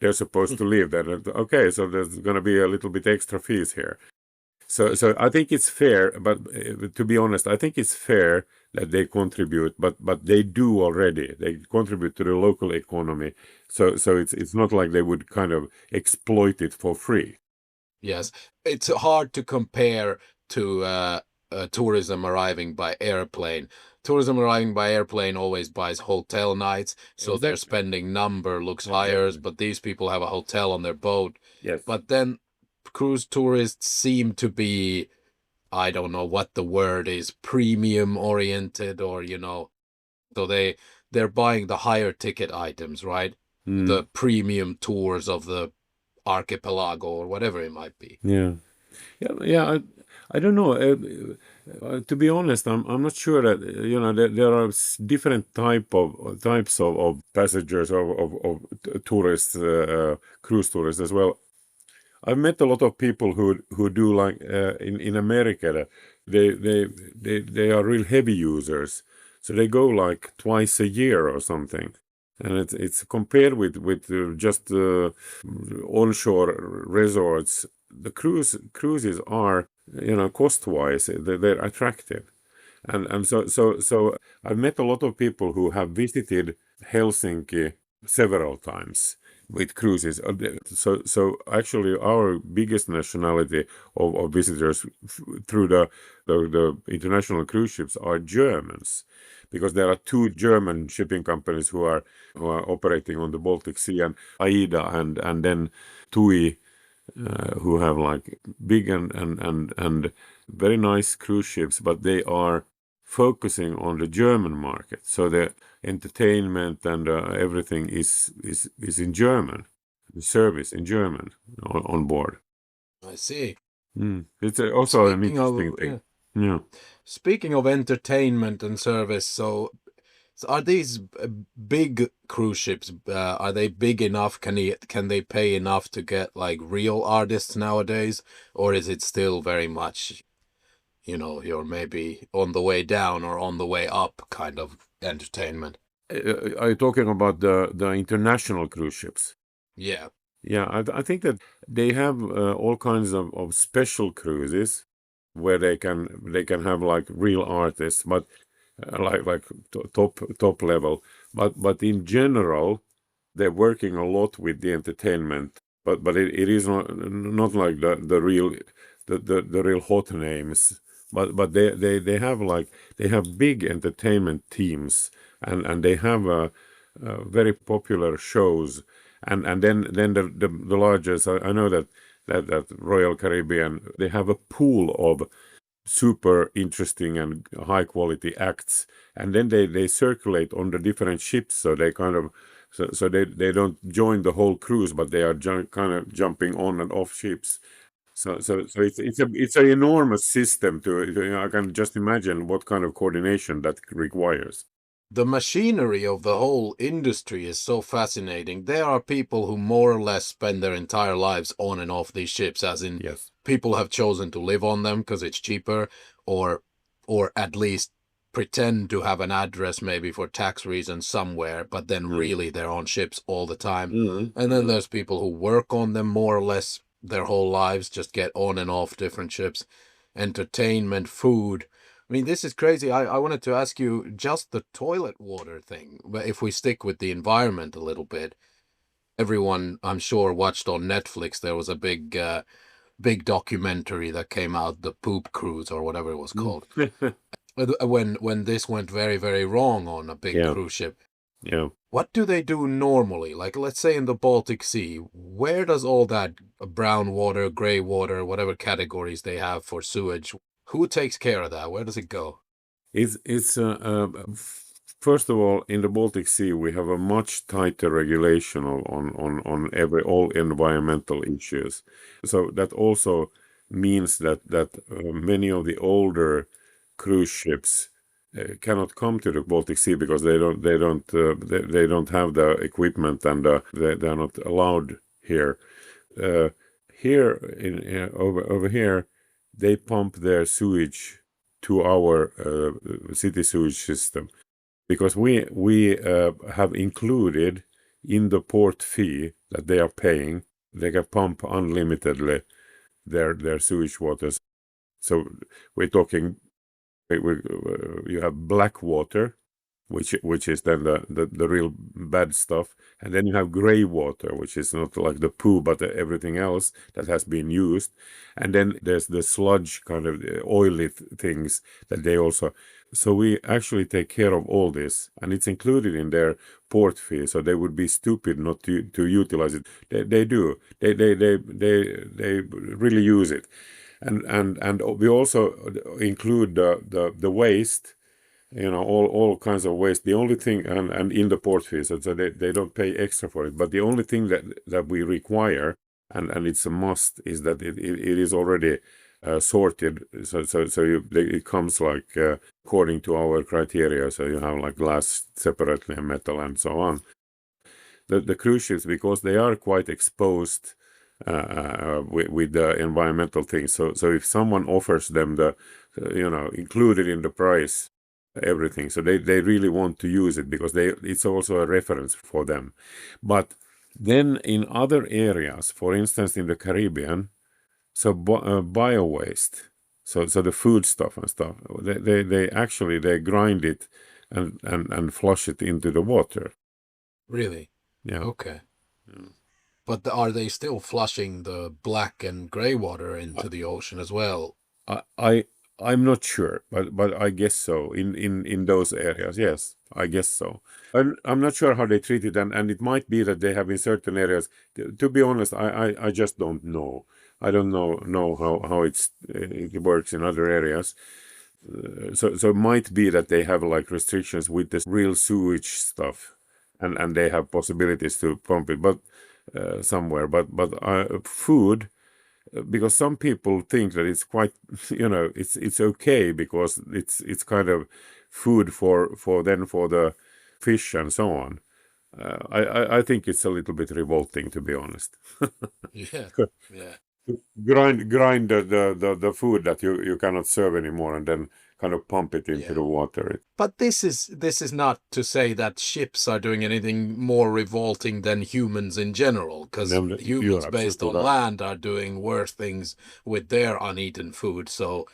they're supposed to leave. Then okay, so there's going to be a little bit extra fees here. So I think it's fair, but to be honest, I think it's fair that they contribute, but they do already. They contribute to the local economy, so it's not like they would kind of exploit it for free. Yes, it's hard to compare to tourism arriving by airplane. Tourism arriving by airplane always buys hotel nights, so their Exactly. spending number looks higher, but these people have a hotel on their boat. Yes. But then cruise tourists seem to be, I don't know what the word is, premium oriented, or so they're buying the higher ticket items, right? Mm. The premium tours of the archipelago or whatever it might be. Yeah. Yeah. I don't know. To be honest, I'm not sure that there are different types of passengers of tourists, cruise tourists as well. I've met a lot of people who do like in America. They are real heavy users, so they go like twice a year or something, and it's compared with just onshore resorts. The cruises are cost wise they're attractive, and so I've met a lot of people who have visited Helsinki several times with cruises. So actually, our biggest nationality of visitors through the international cruise ships are Germans, because there are two German shipping companies who are operating on the Baltic Sea, and AIDA and then TUI, who have like big and very nice cruise ships, but they are focusing on the German market. So the entertainment and everything is in German, the service in German on board. I see. It's also an Speaking interesting of thing. yeah, Yeah. speaking of entertainment and service, so are these big cruise ships? Are they big enough? Can they pay enough to get like real artists nowadays, or is it still very much you're maybe on the way down or on the way up kind of entertainment? Are you talking about the international cruise ships? Yeah. Yeah, I think that they have all kinds of special cruises where they can have like real artists, but like top level. But in general, they're working a lot with the entertainment. But it is not like the real hot names. But they have like they have big entertainment teams, and they have very popular shows, and then the largest, I know that Royal Caribbean, they have a pool of super interesting and high quality acts, and then they circulate on the different ships, so they kind of so they don't join the whole cruise, but they are kind of jumping on and off ships. So it's an enormous system I can just imagine what kind of coordination that requires. The machinery of the whole industry is so fascinating. There are people who more or less spend their entire lives on and off these ships, as in Yes. people have chosen to live on them because it's cheaper, or or at least pretend to have an address maybe for tax reasons somewhere, but then really they're on ships all the time. And then there's people who work on them more or less their whole lives, just get on and off different ships, entertainment, food. I mean, this is crazy. I wanted to ask you just the toilet water thing. But if we stick with the environment a little bit, everyone I'm sure watched on Netflix. There was a big documentary that came out, the Poop Cruise or whatever it was called. When this went very, very wrong on a big Yeah, cruise ship. yeah. What do they do normally? Like, let's say in the Baltic Sea, where does all that brown water, gray water, whatever categories they have for sewage, who takes care of that? Where does it go? It's first of all, in the Baltic Sea we have a much tighter regulation on all environmental issues. So that also means that many of the older cruise ships cannot come to the Baltic Sea because they don't have the equipment, and they are not allowed here. Uh, Here over here, they pump their sewage to our city sewage system, because we have included in the port fee that they are paying. They can pump unlimitedly their sewage waters. So we're talking, you have black water, which is then the real bad stuff, and then you have gray water, which is not like the poo but everything else that has been used, and then there's the sludge kind of oily things that they also. So we actually take care of all this, and it's included in their port fee. So they would be stupid not to utilize it. They do. They really use it, and we also include the waste, all kinds of waste. The only thing, and in the port fees, so they don't pay extra for it. But the only thing that we require, and it's a must, is that it is already sorted. It comes like according to our criteria. So you have like glass separately and metal and so on. The cruise ships, because they are quite exposed with the environmental things. So if someone offers them the, included in the price, everything, so they really want to use it because it's also a reference for them. But then in other areas, for instance in the Caribbean, so bio waste, so the food stuff and stuff, they actually they grind it and flush it into the water. Really? Yeah. Okay. But are they still flushing the black and gray water into the ocean as well? I'm not sure, but I guess so. In those areas, yes, I guess so. I'm not sure how they treat it, and it might be that they have in certain areas. To be honest, I just don't know. I don't know how it works in other areas. So it might be that they have like restrictions with this real sewage stuff, and they have possibilities to pump it, but somewhere. But food, because some people think that it's quite, it's okay because it's kind of food for the fish and so on. I think it's a little bit revolting, to be honest. Yeah. Yeah. Grind the food that you cannot serve anymore, and then kind of pump it into the water. But this is not to say that ships are doing anything more revolting than humans in general, because humans based on land are doing worse things with their uneaten food. So,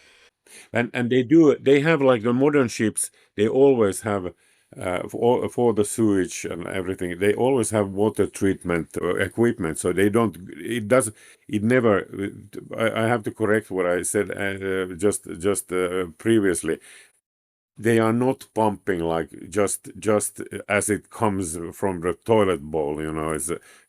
and they have like the modern ships. They always have for the sewage and everything. They always have water treatment equipment. So they don't. It never. I have to correct what I said just previously. They are not pumping like just as it comes from the toilet bowl,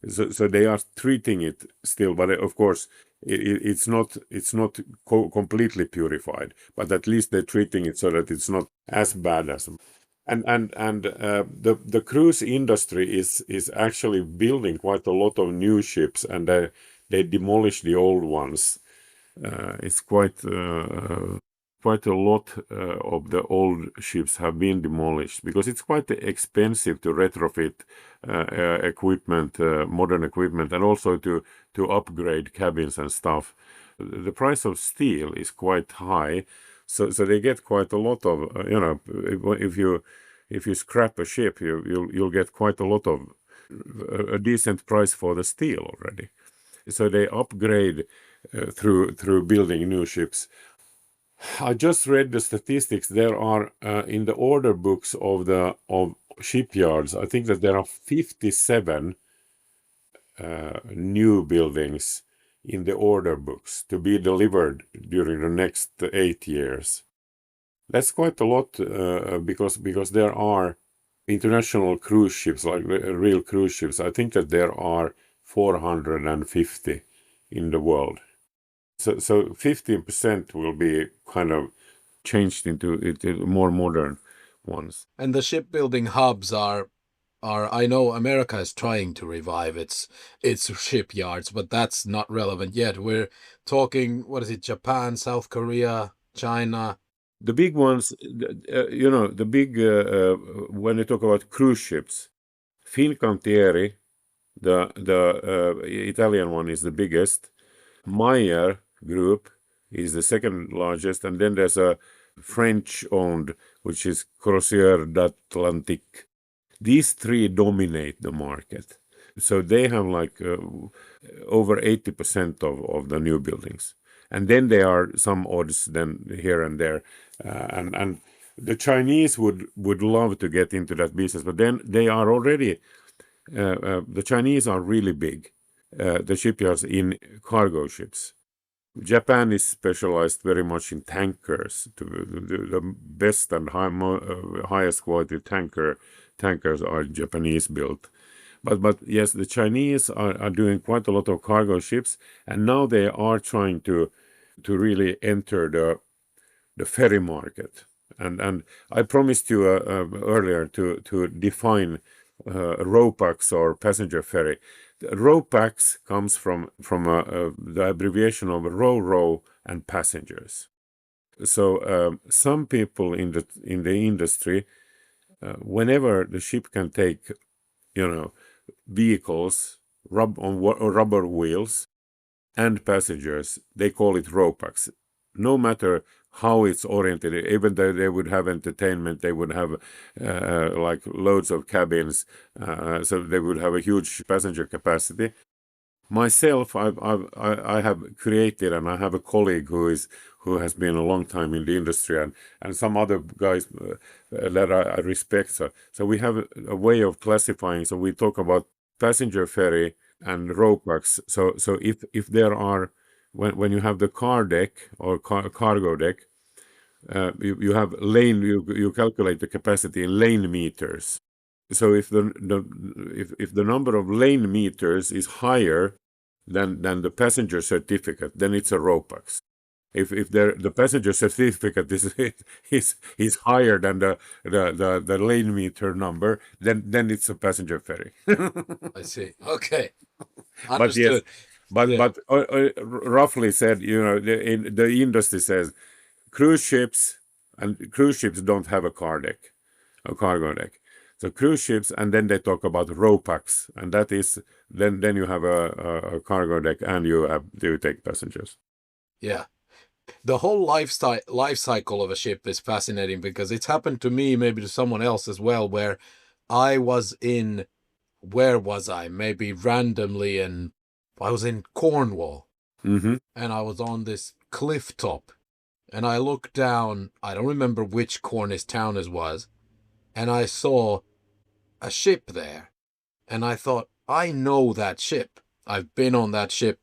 so they are treating it still, but of course it's not completely purified, but at least they're treating it so that it's not as bad as. And the cruise industry is actually building quite a lot of new ships, and they demolish the old ones. It's quite a lot of the old ships have been demolished because it's quite expensive to retrofit equipment, modern equipment, and also to upgrade cabins and stuff. The price of steel is quite high, So they get quite a lot of if you scrap a ship, you'll get quite a lot of a decent price for the steel already. So they upgrade through building new ships. I just read the statistics. There are in the order books of shipyards. I think that there are 57 new buildings in the order books to be delivered during the next 8 years. That's quite a lot because there are international cruise ships, like real cruise ships. I think that there are 450 in the world. So 15% will be kind of changed into more modern ones. And the shipbuilding hubs are I know America is trying to revive its shipyards, but that's not relevant yet. We're talking, what is it, Japan, South Korea, China. The big ones, the big when you talk about cruise ships, Fincantieri, the Italian one, is the biggest. Meyer Group is the second largest, and then there's a French-owned, which is Croisière d'Atlantique. These three dominate the market. So they have like over 80% of the new buildings. And then there are some odds then here and there. And the Chinese would love to get into that business, but then they are already, the Chinese are really big, the shipyards in cargo ships. Japan is specialized very much in tankers. The best and highest quality tankers are Japanese built. But yes, the Chinese are doing quite a lot of cargo ships, and now they are trying to really enter the ferry market. And I promised you earlier to define RoPax or passenger ferry. RoPax comes from the abbreviation of row and passengers. So some people in the industry, whenever the ship can take, vehicles on rubber wheels and passengers, they call it RoPax. No matter how it's oriented, even though they would have entertainment, they would have like loads of cabins, so they would have a huge passenger capacity. Myself, I have created, and I have a colleague who has been a long time in the industry, and some other guys that I respect. So we have a way of classifying. So we talk about passenger ferry and RoPax. So if there are when you have the car deck or cargo deck, you have lane. You calculate the capacity in lane meters. So if the number of lane meters is higher than the passenger certificate, then it's a RoPax. If the passenger certificate is higher than the lane meter number, then it's a passenger ferry. I see. Okay. But yes, Understood. Yeah. but roughly said, the industry says cruise ships don't have a cargo deck. So cruise ships, and then they talk about RoPax, and that is then you have a cargo deck, and you take passengers. Yeah. The whole life cycle of a ship is fascinating because it's happened to me, maybe to someone else as well, where I was where was I? Maybe randomly I was in Cornwall, Mm-hmm. and I was on this cliff top, and I looked down, I don't remember which Cornish town it was, and I saw a ship there, and I thought, I know that ship. I've been on that ship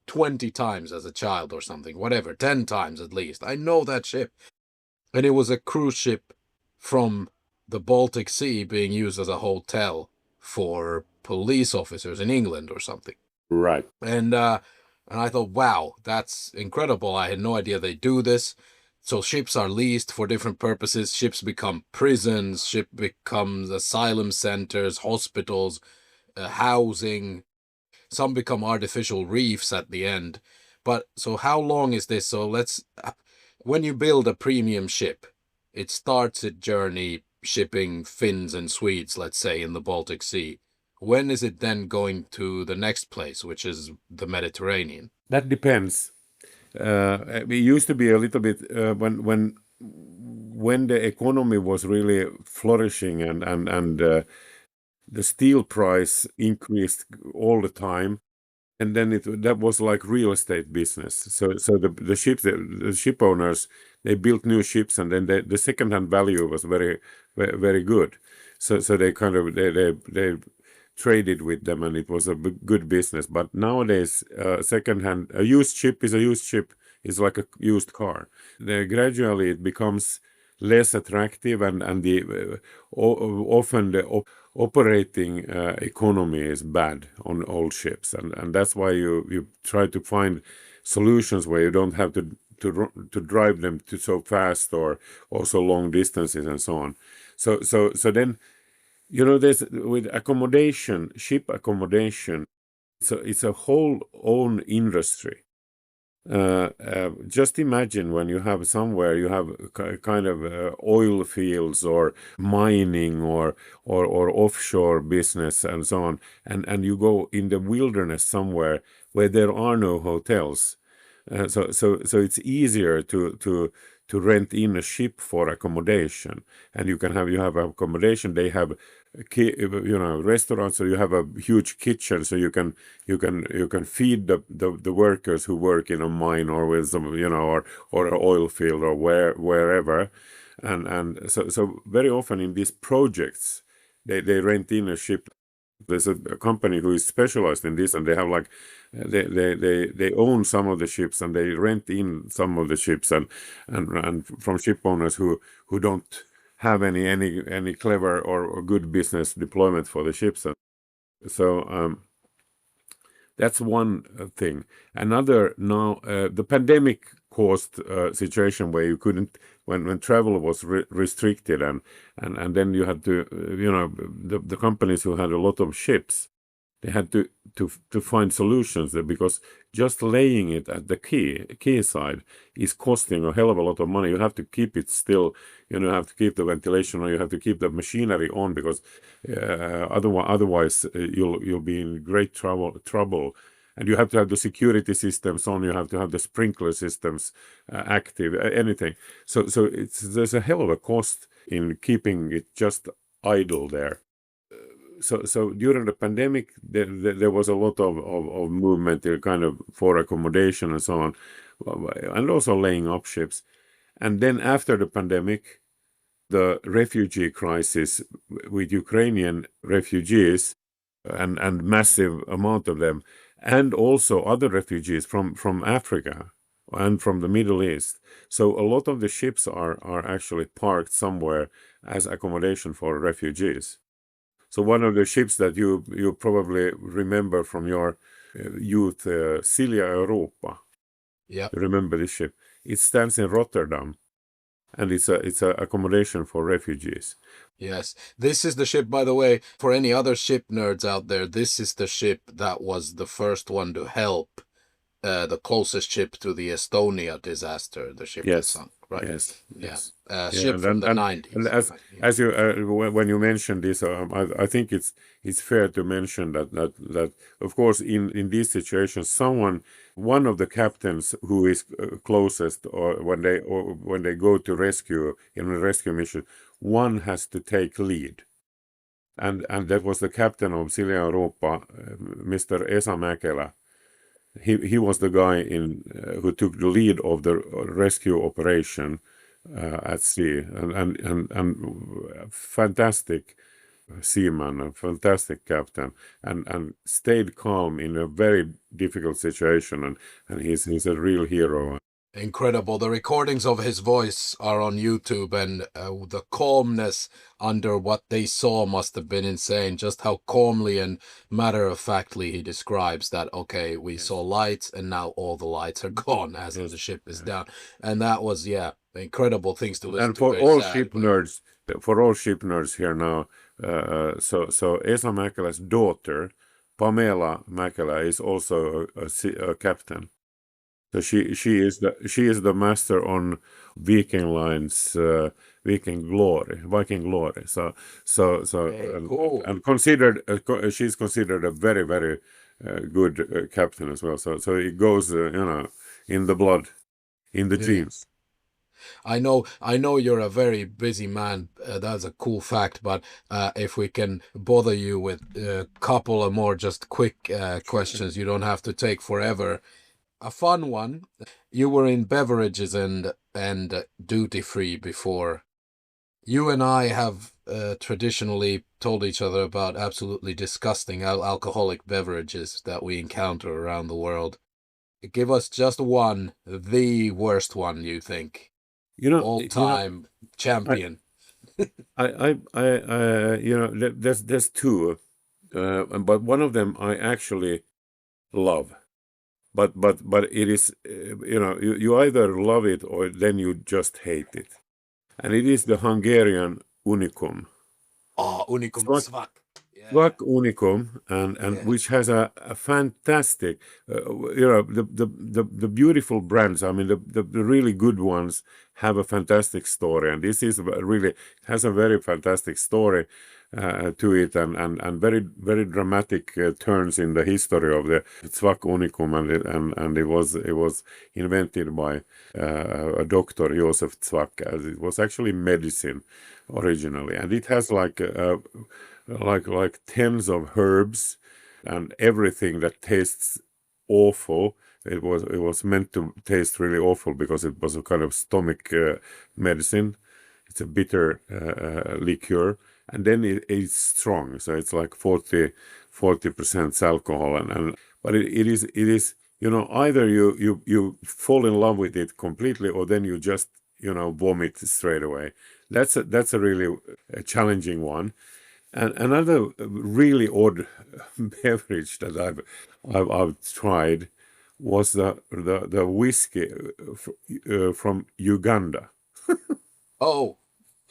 20 times as a child or something, whatever, 10 times at least. I know that ship. And it was a cruise ship from the Baltic Sea being used as a hotel for police officers in England or something. Right. And I thought, wow, that's incredible. I had no idea they do this. So ships are leased for different purposes. Ships become prisons. Ship becomes asylum centers, hospitals, housing. Some become artificial reefs at the end. But so how long is this? So when you build a premium ship, it starts its journey shipping Finns and Swedes, let's say, in the Baltic Sea. When is it then going to the next place, which is the Mediterranean? That depends. It used to be a little bit when the economy was really flourishing and the steel price increased all the time, and then that was like real estate business. So the ship owners, they built new ships, and then the secondhand value was very good. So they kind of they traded with them, and it was a good business. But nowadays, secondhand a used ship is a used ship, is like a used car. Gradually it becomes less attractive, and the often the operating economy is bad on old ships, and that's why you try to find solutions where you don't have to drive them to so fast or also long distances and so on. So then, there's with accommodation, ship accommodation. It's a whole own industry. Just imagine when you have somewhere you have kind of oil fields or mining or offshore business and so on, and you go in the wilderness somewhere where there are no hotels. So it's easier to rent in a ship for accommodation, and you have accommodation. They have restaurants, so you have a huge kitchen, so you can feed the workers who work in a mine or with some or an oil field or wherever, and so very often in these projects they rent in a ship. There's a company who is specialized in this, and they have like they own some of the ships, and they rent in some of the ships, and from ship owners who don't have any clever or good business deployment for the ships. So that's one thing. Another, now the pandemic caused a situation where you couldn't, when travel was restricted, and then you had to the companies who had a lot of ships, they had to find solutions there, because just laying it at the quay side is costing a hell of a lot of money. You have to keep it still, you have to keep the ventilation, or you have to keep the machinery on, because otherwise you'll be in great trouble. And you have to have the security systems on. You have to have the sprinkler systems active. Anything. So there's a hell of a cost in keeping it just idle there. So during the pandemic, there was a lot of movement kind of for accommodation and so on, and also laying up ships. And then after the pandemic, the refugee crisis with Ukrainian refugees, and massive amount of them, and also other refugees from Africa and from the Middle East. So a lot of the ships are actually parked somewhere as accommodation for refugees. So one of the ships that you probably remember from your youth, Silja Europa. Yeah. You remember this ship? It stands in Rotterdam, and it's a accommodation for refugees. Yes. This is the ship, by the way, for any other ship nerds out there, this is the ship that was the first one to help the closest ship to the Estonia disaster, the ship that Yes, sunk, right? yes, Yeah. yes. Yeah, Ship from the and 90s. as Right? Yeah. as you when you mentioned this, I think it's fair to mention that of course in these situations, one of the captains who is closest, or when they go to rescue in a rescue mission, one has to take lead, and that was the captain of Silja Europa, Mr. Esa Mäkelä. He was the guy who took the lead of the rescue operation at sea, and fantastic seaman, a fantastic captain, and stayed calm in a very difficult situation, and he's a real hero. Incredible. The recordings of his voice are on YouTube, and the calmness under what they saw must have been insane. Just how calmly and matter-of-factly he describes that, okay, we saw lights, and now all the lights are gone as Yes. the ship is down. And that was, incredible things to listen And to. for Very all sad, ship but nerds, here now, so Esa Mäkelä's daughter, Pamela Mäkelä, is also a captain. So she is the master on Viking Line's Viking Glory. hey, cool. And considered she's considered a very very good captain as well. So it goes in the blood, in the genes. Yes. I know you're a very busy man. That's a cool fact, but if we can bother you with a couple of more just quick questions, you don't have to take forever. A fun one. You were in beverages and duty free before. You and I have traditionally told each other about absolutely disgusting alcoholic beverages that we encounter around the world. Give us just one, the worst one you think. You know, All you know, time I, champion. there's two, but one of them I actually love. But it is, you either love it or then you just hate it, and it is the Hungarian unicum. Oh, Unicum Svak. Yeah, Work Unicum, and yeah. which has a fantastic, the beautiful brands. I mean, the really good ones have a fantastic story, and this is really has a very fantastic story to it, and very dramatic turns in the history of the Zwak Unicum, and it was invented by a doctor, Josef Zwak, as it was actually medicine originally, and it has like tens of herbs and everything that tastes awful. It was meant to taste really awful because it was a kind of stomach medicine. It's a bitter liqueur, and then it's strong, so it's like 40% alcohol, and but it is either you fall in love with it completely, or then you just vomit straight away. That's a really challenging one. And another really odd beverage that I've tried was the whiskey from Uganda. Oh,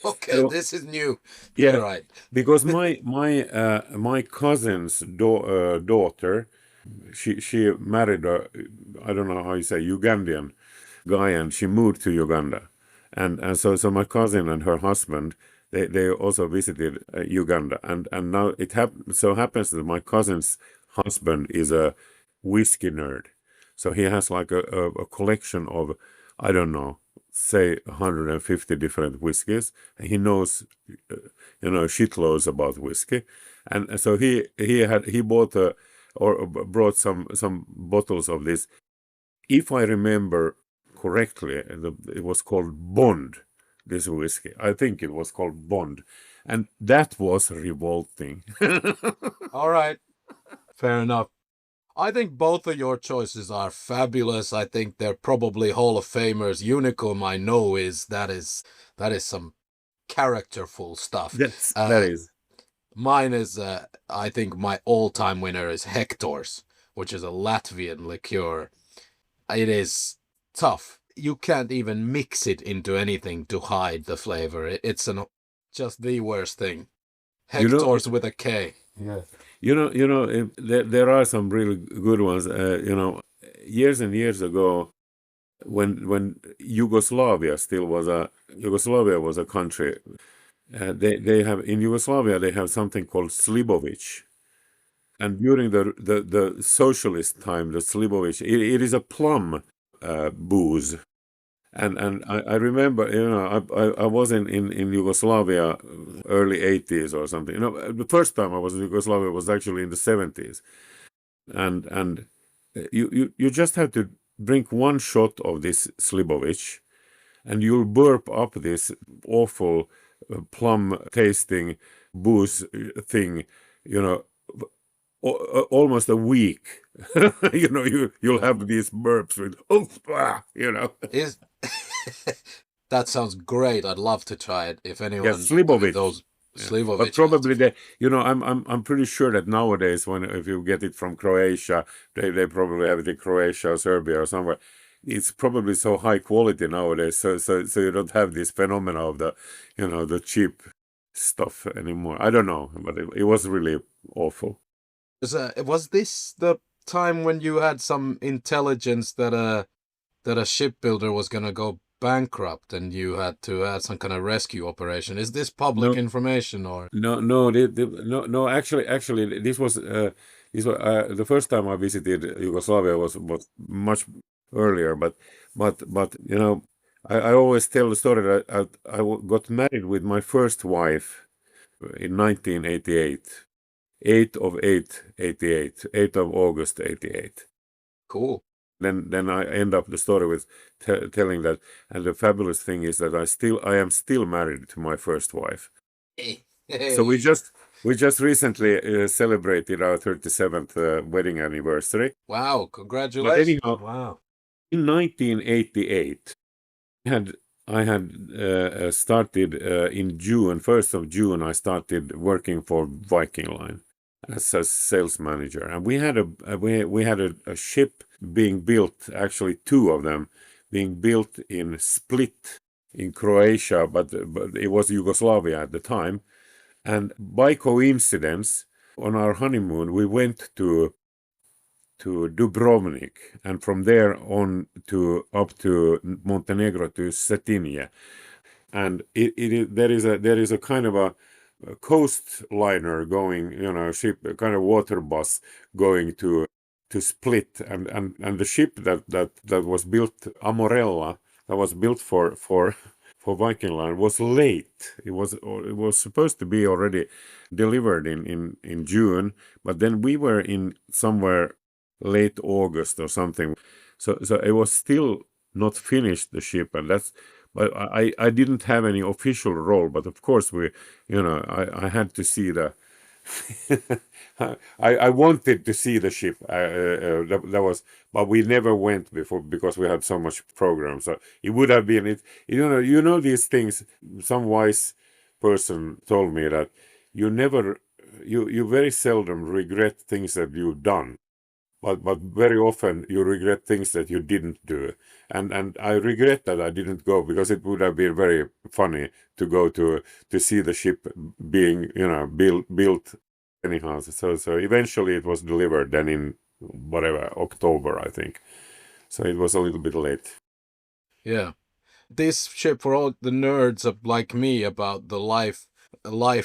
okay. Uh, This is new. All yeah, right. because my cousin's daughter, she married a, I don't know how you say, Ugandan guy, and she moved to Uganda, and so my cousin and her husband, they also visited Uganda, and now so happens that my cousin's husband is a whiskey nerd, so he has like a collection of, I don't know, say 150 different whiskeys, and he knows shitloads about whiskey, and so he bought or brought some bottles of this. If I remember correctly, it was called Bond, this whiskey. I think it was called Bond. And that was revolting. All right. Fair enough. I think both of your choices are fabulous. I think they're probably Hall of Famers. Unicum, I know that is some characterful stuff. That Uh, is. Mine is, I think my all-time winner is Hector's, which is a Latvian liqueur. It is tough. You can't even mix it into anything to hide the flavor. It's just the worst thing. You know, Hector's with a K. yeah. There are some really good ones. Years and years ago, when Yugoslavia was a country, they have in Yugoslavia they have something called Slibovic. And during the socialist time, the Slibovic, it is a plum booze. And I remember, I was in Yugoslavia early 80s or something. The first time I was in Yugoslavia was actually in the 70s. And you just have to drink one shot of this Slibovic, and you'll burp up this awful plum tasting booze thing, you know, almost a week. You'll have these burps with Is that sounds great. I'd love to try it. If Yeah, anyone with Slibovic. those Yeah. But probably Slivovic. I'm pretty sure that nowadays, when if you get it from Croatia, they probably have it in Croatia or Serbia or somewhere. It's probably so high quality nowadays, so you don't have this phenomena of the cheap stuff anymore. I don't know, but it was really awful. Was this the time when you had some intelligence that a shipbuilder was gonna go bankrupt and you had to add some kind of rescue operation? Is this public No, information or? no, no, no, no. Actually, this was the first time I visited Yugoslavia was much. earlier. But I always tell the story that got married with my first wife in 1988, 8th of 8, 88, 8th of August 88. Cool. Then I end up the story with telling that, and the fabulous thing is that I am still married to my first wife. Hey. So Hey. we just recently celebrated our 37th wedding anniversary. Wow, But congratulations. anyhow, Wow. in 1988, had I had started in June, 1st of June, I started working for Viking Line as a sales manager, and we had a ship being built, actually two of them being built in Split in Croatia, but it was Yugoslavia at the time. And by coincidence, on our honeymoon, we went to Dubrovnik, and from there on to up to Montenegro to Cetinje. And there is a kind of a coastliner going, ship, a kind of water bus going to Split, and the ship that was built, Amorella, that was built for Viking Line, was late. It was supposed to be already delivered in June, but then we were in somewhere late August or something. So it was still not finished, the ship, and that's. But I didn't have any official role, but of course I had to see the. I wanted to see the ship. That was, but we never went before because we had so much program. So it would have been it. These things. Some wise person told me that you never, you very seldom regret things that you've done, but very often you regret things that you didn't do, and I regret that I didn't go, because it would have been very funny to go to see the ship being built anyhow. So eventually it was delivered then in whatever October, I think. So it was a little bit late. Yeah. This ship, for all the nerds like me about the life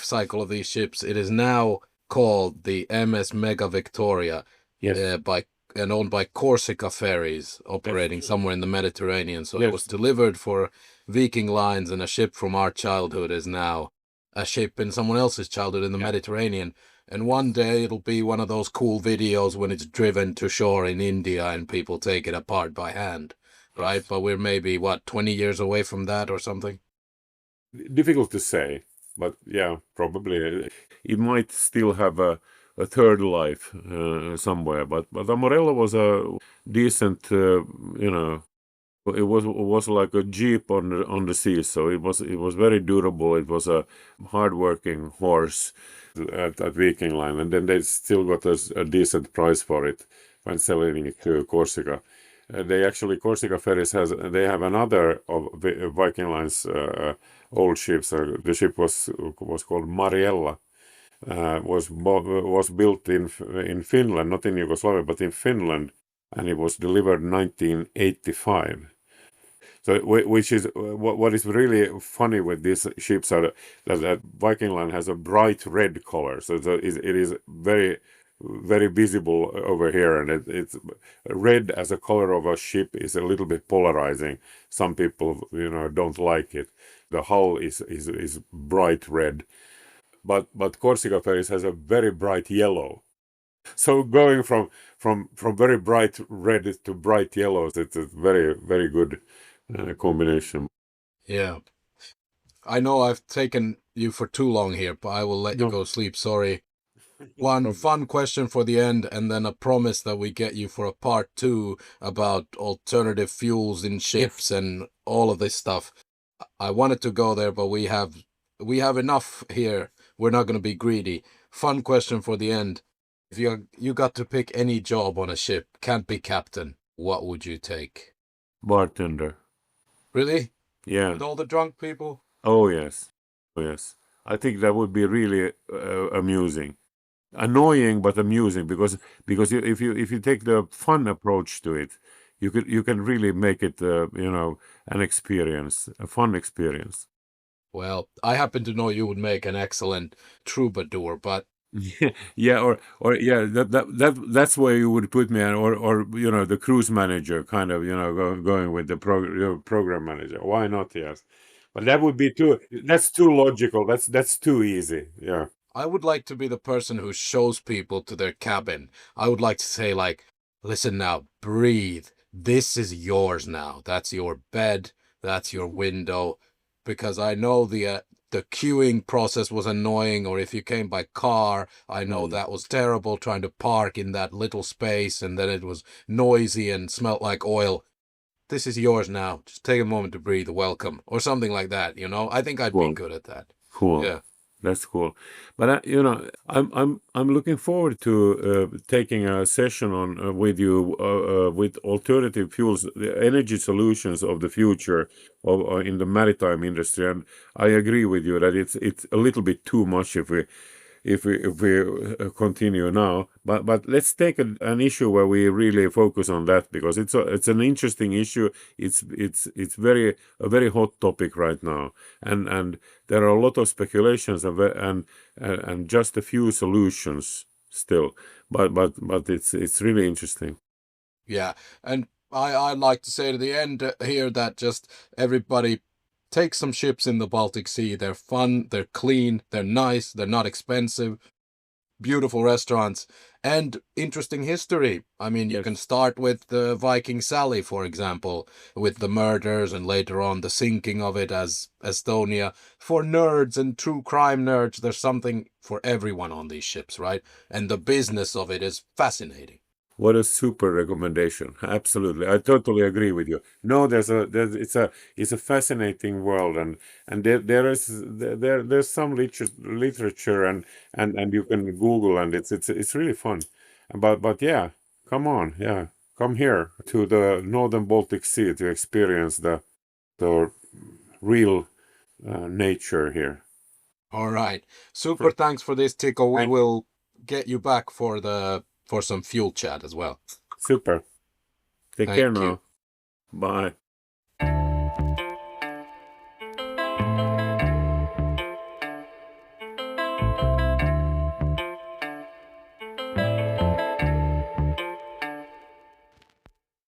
cycle of these ships, it is now called the MS Mega Victoria, Yes, by and owned by Corsica Ferries, that's operating true. somewhere in the Mediterranean. So it was Yes, delivered for Viking Lines, and a ship from our childhood is now a ship in someone else's childhood in the yeah, Mediterranean. And one day it'll be one of those cool videos when it's driven to shore in India and people take it apart by hand, right? yes. But we're maybe, what, 20 years away from that or something? Difficult to say, but yeah, probably it might still have a third life somewhere. But Amorello was a decent, it was like a jeep on the sea, so it was very durable. It was a hardworking horse at Viking Line, and then they still got a decent price for it when selling it to Corsica. They actually, Corsica Ferries they have another of Viking Line's old ships. The ship was called Mariella. Was built in Finland, not in Yugoslavia, but in Finland, and it was delivered 1985. So, which is what is really funny with these ships are that Viking Line has a bright red color. So it is very, very visible over here, and it's red as a color of a ship is a little bit polarizing. Some people don't like it. The hull is bright red, but Corsica Ferries has a very bright yellow. So going from very bright red to bright yellows, it's a very, very good combination. Yeah. I know I've taken you for too long here, but I will let you No, go sleep. Sorry. no One problem. fun question for the end, and then a promise that we get you for a part two about alternative fuels in Yes. ships and all of this stuff. I wanted to go there, but we have enough here. We're not going to be greedy. Fun question for the end. If you got to pick any job on a ship, can't be captain, what would you take? Bartender. Really? Yeah. With all the drunk people? Oh yes. Oh yes. I think that would be really amusing. Annoying but amusing, because if you take the fun approach to it, you can really make it an experience, a fun experience. Well, I happen to know you would make an excellent troubadour, but Yeah, or yeah, that's where you would put me, or the cruise manager kind of, going with the program manager. Why not? Yes, but that would be too. That's too logical. That's too easy. Yeah. I would like to be the person who shows people to their cabin. I would like to say, like, listen now, breathe. This is yours now. That's your bed. That's your window. Because I know the queuing process was annoying, or if you came by car, I know Mm. that was terrible trying to park in that little space, and then it was noisy and smelt like oil. This is yours now. Just take a moment to breathe. Welcome, or something like that. I think I'd be Cool. good at that. Cool. Yeah. That's cool. But I'm looking forward to taking a session on with you with alternative fuels, the energy solutions of the future in the maritime industry. And I agree with you that it's a little bit too much if we continue now. But let's take an issue where we really focus on that, because it's an interesting issue. It's a very hot topic right now, and there are a lot of speculations and just a few solutions still. But it's really interesting. Yeah, and I'd like to say to the end here that just everybody take some ships in the Baltic Sea. They're fun, they're clean, they're nice, they're not expensive, beautiful restaurants, and interesting history. I mean, you can Yes. start with the Viking Sally, for example, with the murders and later on the sinking of it as Estonia. For nerds and true crime nerds, there's something for everyone on these ships, right? And the business of it is fascinating. What a super recommendation. Absolutely. I totally agree with you. No, it's a fascinating world, and there's some literature, and you can Google, and it's really fun. But yeah, come on. Yeah. Come here to the northern Baltic Sea to experience the real nature here. All right. Super thanks for this, Tico. We Thank will get you back for some fuel chat as well. Super. Take care Thank you. now. Bye.